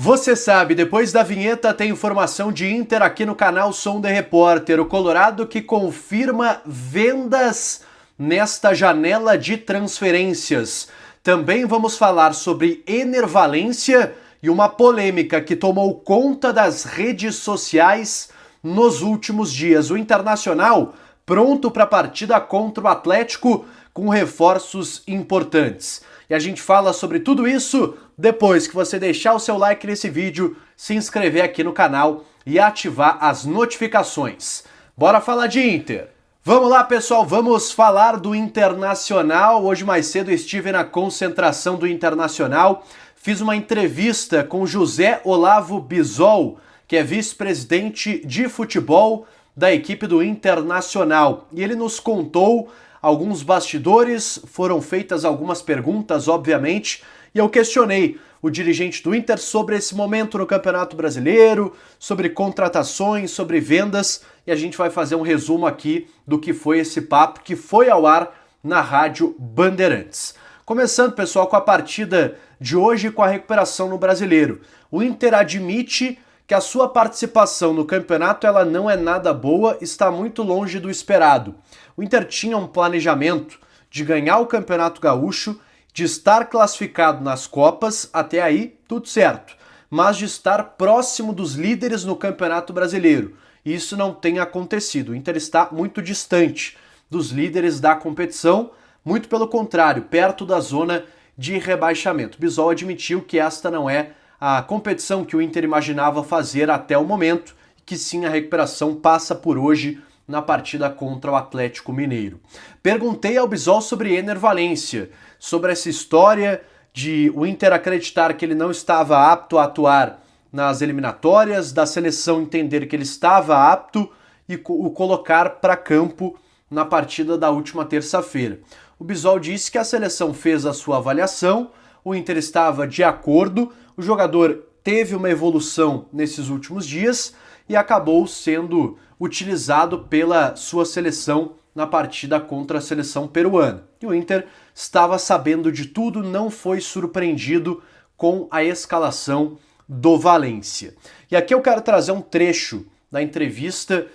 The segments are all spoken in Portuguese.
Você sabe, depois da vinheta tem informação de Inter aqui no canal Som de Repórter. O Colorado que confirma vendas nesta janela de transferências. Também vamos falar sobre Ener Valencia e uma polêmica que tomou conta das redes sociais nos últimos dias. O Internacional pronto para a partida contra o Atlético com reforços importantes. E a gente fala sobre tudo isso depois que você deixar o seu like nesse vídeo, se inscrever aqui no canal e ativar as notificações. Bora falar de Inter! Vamos lá, pessoal, vamos falar do Internacional. Hoje mais cedo estive na concentração do Internacional, fiz uma entrevista com José Olavo Bisol, que é vice-presidente de futebol da equipe do Internacional. E ele nos contou alguns bastidores, foram feitas algumas perguntas, obviamente, e eu questionei o dirigente do Inter sobre esse momento no Campeonato Brasileiro, sobre contratações, sobre vendas, e a gente vai fazer um resumo aqui do que foi esse papo que foi ao ar na Rádio Bandeirantes. Começando, pessoal, com a partida de hoje com a recuperação no Brasileiro. O Inter admite que a sua participação no campeonato ela não é nada boa, está muito longe do esperado. O Inter tinha um planejamento de ganhar o Campeonato Gaúcho, de estar classificado nas Copas, até aí tudo certo, mas de estar próximo dos líderes no Campeonato Brasileiro. E isso não tem acontecido. O Inter está muito distante dos líderes da competição, muito pelo contrário, perto da zona de rebaixamento. Bisol admitiu que esta não é a competição que o Inter imaginava fazer até o momento, e que sim, a recuperação passa por hoje na partida contra o Atlético Mineiro. Perguntei ao Bisol sobre Ener Valencia, sobre essa história de o Inter acreditar que ele não estava apto a atuar nas eliminatórias, da seleção entender que ele estava apto e o colocar para campo na partida da última terça-feira. O Bisol disse que a seleção fez a sua avaliação, o Inter estava de acordo, o jogador teve uma evolução nesses últimos dias e acabou sendo utilizado pela sua seleção na partida contra a seleção peruana. E o Inter estava sabendo de tudo, não foi surpreendido com a escalação do Valencia. E aqui eu quero trazer um trecho da entrevista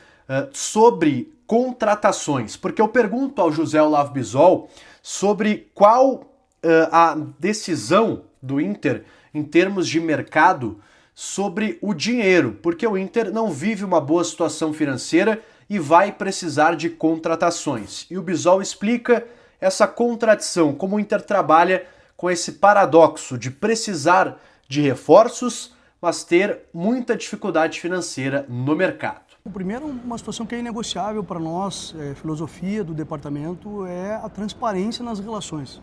sobre contratações, porque eu pergunto ao José Olavo Bisol sobre qual a decisão do Inter em termos de mercado sobre o dinheiro, porque o Inter não vive uma boa situação financeira e vai precisar de contratações. E o Bisol explica essa contradição, como o Inter trabalha com esse paradoxo de precisar de reforços, mas ter muita dificuldade financeira no mercado. O primeiro, uma situação que é inegociável para nós, filosofia do departamento, é a transparência nas relações.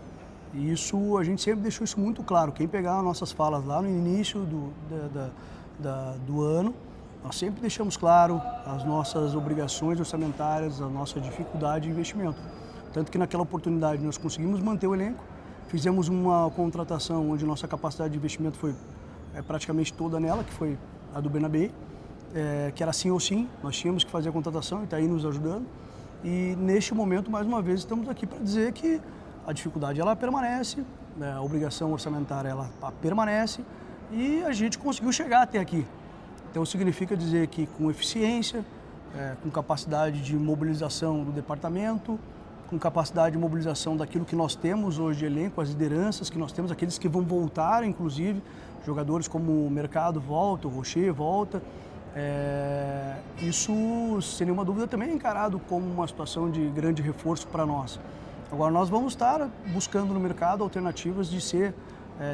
E isso, a gente sempre deixou isso muito claro. Quem pegar nossas falas lá no início do ano, nós sempre deixamos claro as nossas obrigações orçamentárias, a nossa dificuldade de investimento. Tanto que naquela oportunidade nós conseguimos manter o elenco, fizemos uma contratação onde nossa capacidade de investimento foi praticamente toda nela, que foi a do Bernabé, que era sim ou sim, nós tínhamos que fazer a contratação e está aí nos ajudando. E neste momento, mais uma vez, estamos aqui para dizer que a dificuldade ela permanece, a obrigação orçamentária ela permanece e a gente conseguiu chegar até aqui. Então significa dizer que com eficiência, com capacidade de mobilização do departamento, com capacidade de mobilização daquilo que nós temos hoje de elenco, as lideranças que nós temos, aqueles que vão voltar, inclusive, jogadores como o Mercado volta, o Rocher volta. Isso, sem nenhuma dúvida, também é encarado como uma situação de grande reforço para nós. Agora, nós vamos estar buscando no mercado alternativas de ser,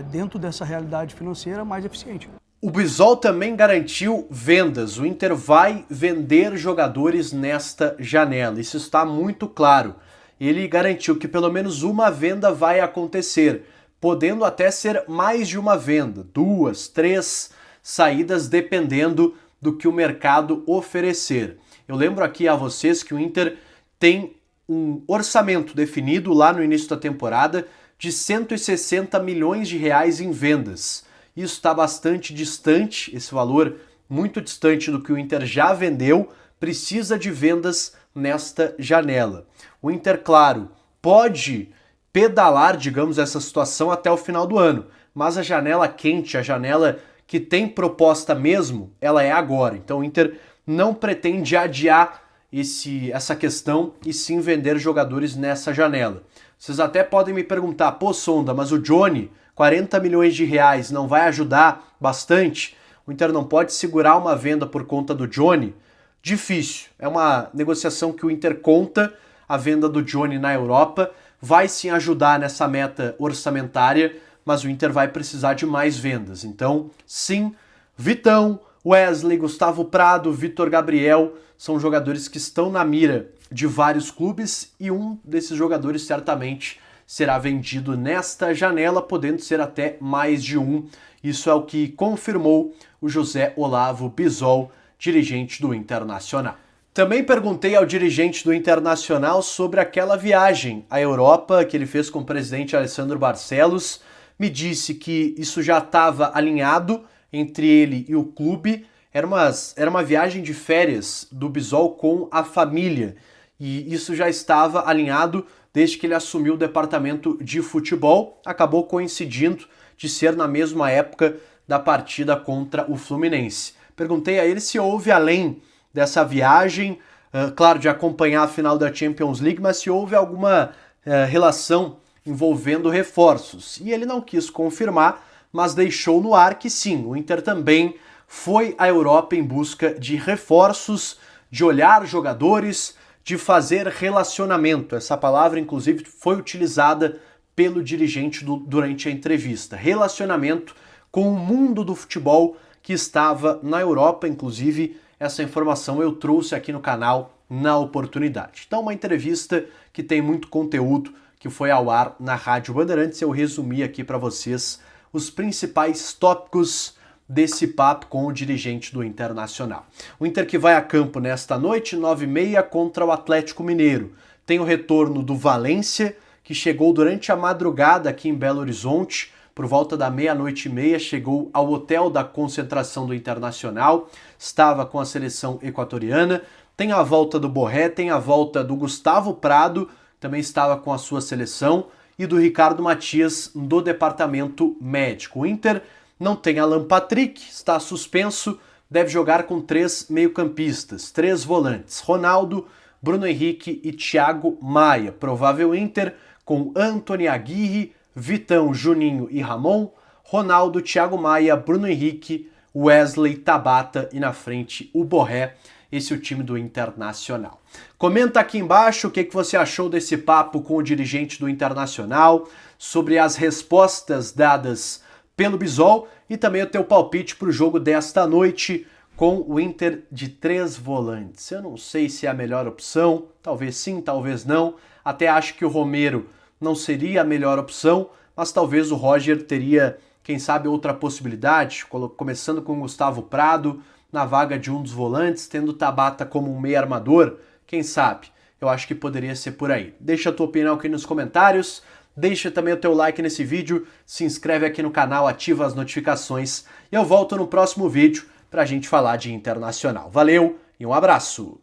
dentro dessa realidade financeira, mais eficiente. O Bisol também garantiu vendas. O Inter vai vender jogadores nesta janela. Isso está muito claro. Ele garantiu que pelo menos uma venda vai acontecer, podendo até ser mais de uma venda, 2, 3 saídas, dependendo do que o mercado oferecer. Eu lembro aqui a vocês que o Inter tem um orçamento definido lá no início da temporada de 160 milhões de reais em vendas. Isso está bastante distante, esse valor muito distante do que o Inter já vendeu, precisa de vendas nesta janela. O Inter, claro, pode pedalar, digamos, essa situação até o final do ano, mas a janela quente, a janela que tem proposta mesmo, ela é agora. Então o Inter não pretende adiar essa questão e sim vender jogadores nessa janela. Vocês até podem me perguntar, pô Sonda, mas o Johnny, 40 milhões de reais, não vai ajudar bastante? O Inter não pode segurar uma venda por conta do Johnny? Difícil. É uma negociação que o Inter conta, a venda do Johnny na Europa, vai sim ajudar nessa meta orçamentária, mas o Inter vai precisar de mais vendas. Então, sim, Vitão, Wesley, Gustavo Prado, Vitor Gabriel, são jogadores que estão na mira de vários clubes e um desses jogadores certamente será vendido nesta janela, podendo ser até mais de um. Isso é o que confirmou o José Olavo Bisol, dirigente do Internacional. Também perguntei ao dirigente do Internacional sobre aquela viagem à Europa que ele fez com o presidente Alessandro Barcelos. Me disse que isso já estava alinhado entre ele e o clube. Era uma viagem de férias do Bisol com a família. E isso já estava alinhado desde que ele assumiu o departamento de futebol. Acabou coincidindo de ser na mesma época da partida contra o Fluminense. Perguntei a ele se houve, além dessa viagem, claro, de acompanhar a final da Champions League, mas se houve alguma relação envolvendo reforços. E ele não quis confirmar, mas deixou no ar que sim, o Inter também foi à Europa em busca de reforços, de olhar jogadores, de fazer relacionamento. Essa palavra, inclusive, foi utilizada pelo dirigente durante a entrevista. Relacionamento com o mundo do futebol que estava na Europa. Inclusive, essa informação eu trouxe aqui no canal na oportunidade. Então, uma entrevista que tem muito conteúdo, que foi ao ar na Rádio Bandeirantes. Eu resumi aqui para vocês os principais tópicos desse papo com o dirigente do Internacional. O Inter que vai a campo nesta noite, 9h30, contra o Atlético Mineiro. Tem o retorno do Valência, que chegou durante a madrugada aqui em Belo Horizonte, por volta da 00h30, chegou ao hotel da concentração do Internacional, estava com a seleção equatoriana. Tem a volta do Borré, tem a volta do Gustavo Prado, também estava com a sua seleção, e do Ricardo Matias do departamento médico. O Inter não tem Alan Patrick, está suspenso, deve jogar com 3 meio-campistas, 3 volantes, Ronaldo, Bruno Henrique e Thiago Maia. Provável Inter com Antony Aguirre, Vitão, Juninho e Ramon, Ronaldo, Thiago Maia, Bruno Henrique, Wesley, Tabata e na frente o Borré. Esse é o time do Internacional. Comenta aqui embaixo o que você achou desse papo com o dirigente do Internacional, sobre as respostas dadas pelo Bisol e também o teu palpite para o jogo desta noite com o Inter de 3 volantes. Eu não sei se é a melhor opção, talvez sim, talvez não. Até acho que o Romero não seria a melhor opção, mas talvez o Roger teria, quem sabe, outra possibilidade, começando com o Gustavo Prado na vaga de um dos volantes, tendo o Tabata como um meio armador, quem sabe? Eu acho que poderia ser por aí. Deixa a tua opinião aqui nos comentários, deixa também o teu like nesse vídeo, se inscreve aqui no canal, ativa as notificações e eu volto no próximo vídeo pra gente falar de Internacional. Valeu e um abraço!